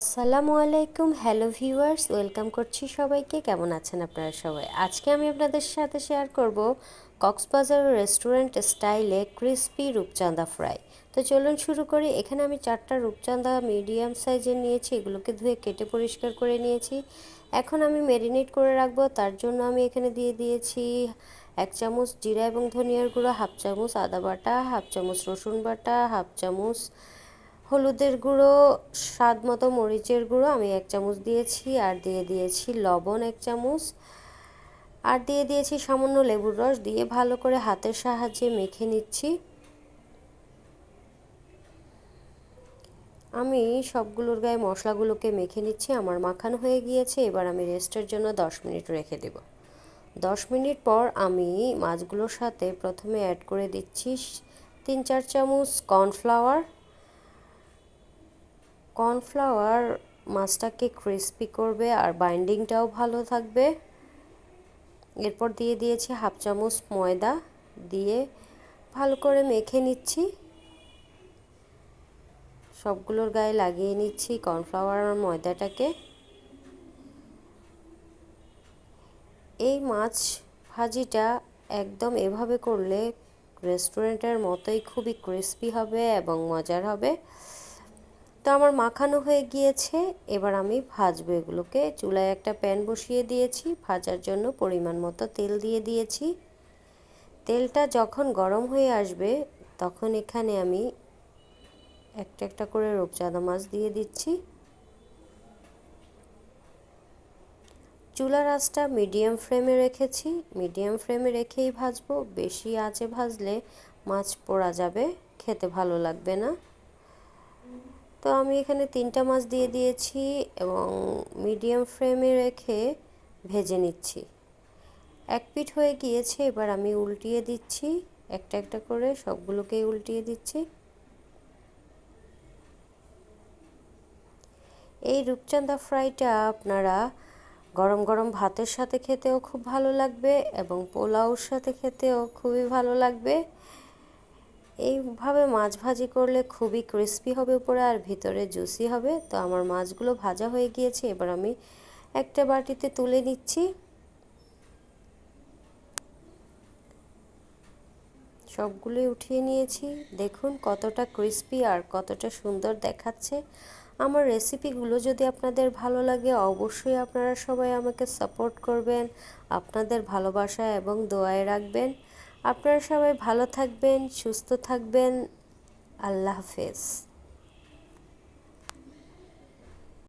আসসালামু আলাইকুম, hello viewers, welcome করছি সবাইকে। কেমন আছেন আপনারা সবাই? আজকে আমি আপনাদের সাথে শেয়ার করব কক্সবাজার রেস্টুরেন্ট স্টাইলে ক্রিস্পি রূপচাঁদা ফ্রাই। তো চলুন শুরু করি। এখানে আমি 4টা রূপচাঁদা মিডিয়াম সাইজের নিয়েছি, এগুলোকে ধুয়ে কেটে পরিষ্কার করে নিয়েছি। এখন আমি ম্যারিনেট করে রাখবো, তার জন্য আমি এখানে দিয়ে দিয়েছি 1 চামচ জিরা এবং ধনিয়ার গুঁড়ো, 1/2 চামচ আদা বাটা, 1/2 চামচ রসুন বাটা, 1/2 চামচ হলুদের গুঁড়ো, স্বাদ মতো মরিচের গুঁড়ো আমি 1 চামচ দিয়েছি, আর দিয়ে দিয়েছি লবণ 1 চামচ, আর দিয়ে দিয়েছি সামান্য লেবুর রস। দিয়ে ভালো করে হাতের সাহায্যে মেখে নিচ্ছি। আমি সবগুলোর গায়ে মশলাগুলোকে মেখে নিচ্ছি। আমার মাখানো হয়ে গিয়েছে। এবার আমি রেস্টের জন্য 10 মিনিট রেখে দেব। 10 মিনিট পর আমি মাছগুলোর সাথে প্রথমে অ্যাড করে দিচ্ছি 3-4 চামচ কর্নফ্লাওয়ার। কর্নফ্লাওয়ার মাছটাকে ক্রিস্পি করবে আর বাইন্ডিংটাও ভালো থাকবে। এরপর দিয়ে দিয়েছি 1/2 চামচ ময়দা, দিয়ে ভালো করে মেখে নিচ্ছি। সবগুলোর গায়ে লাগিয়ে নিচ্ছি কর্নফ্লাওয়ার আর ময়দাটাকে। এই মাছ ভাজিটা একদম এভাবে করলে রেস্টুরেন্টের মতোই খুবই ক্রিস্পি হবে এবং মজার হবে। তো আমার মাখানো হয়ে গিয়েছে। এবার আমি ভাজবো এগুলোকে। চুলায় একটা প্যান বসিয়ে দিয়েছি, ভাজার জন্য পরিমাণ মতো তেল দিয়ে দিয়েছি। তেলটা যখন গরম হয়ে আসবে তখন এখানে আমি একটা একটা করে রূপচাঁদা মাছ দিয়ে দিচ্ছি। চুলার আঁচটা মিডিয়াম ফ্লেমে রেখেছি, মিডিয়াম ফ্লেমে রেখেই ভাজবো। বেশি আঁচে ভাজলে মাছ পোড়া যাবে, খেতে ভালো লাগবে না। তো আমি এখানে 3টা মাছ দিয়ে দিয়েছি এবং মিডিয়াম ফ্লেমে রেখে ভেজে নিচ্ছি। এক পিঠ হয়ে গিয়েছে, এবার আমি উল্টিয়ে দিচ্ছি। একটা একটা করে সবগুলোকেই উল্টিয়ে দিচ্ছি। এই রূপচাঁদা ফ্রাইটা আপনারা গরম গরম ভাতের সাথে খেতেও খুব ভালো লাগবে এবং পোলাওর সাথে খেতেও খুবই ভালো লাগবে। এইভাবে মাছ ভাজি করলে খুবই ক্রিস্পি হবে উপরে আর ভিতরে জুসি হবে। তো আমার মাছগুলো ভাজা হয়ে গিয়েছে, এবার আমি একটা বাটিতে তুলে নিচ্ছি। সবগুলোই উঠিয়ে নিয়েছি। দেখুন কতটা ক্রিস্পি আর কতটা সুন্দর দেখাচ্ছে। আমার রেসিপিগুলো যদি আপনাদের ভালো লাগে অবশ্যই আপনারা সবাই আমাকে সাপোর্ট করবেন, আপনাদের ভালোবাসা এবং দোয়ায় রাখবেন। আপনারা সবাই ভালো থাকবেন, সুস্থ থাকবেন। আল্লাহ হাফেজ।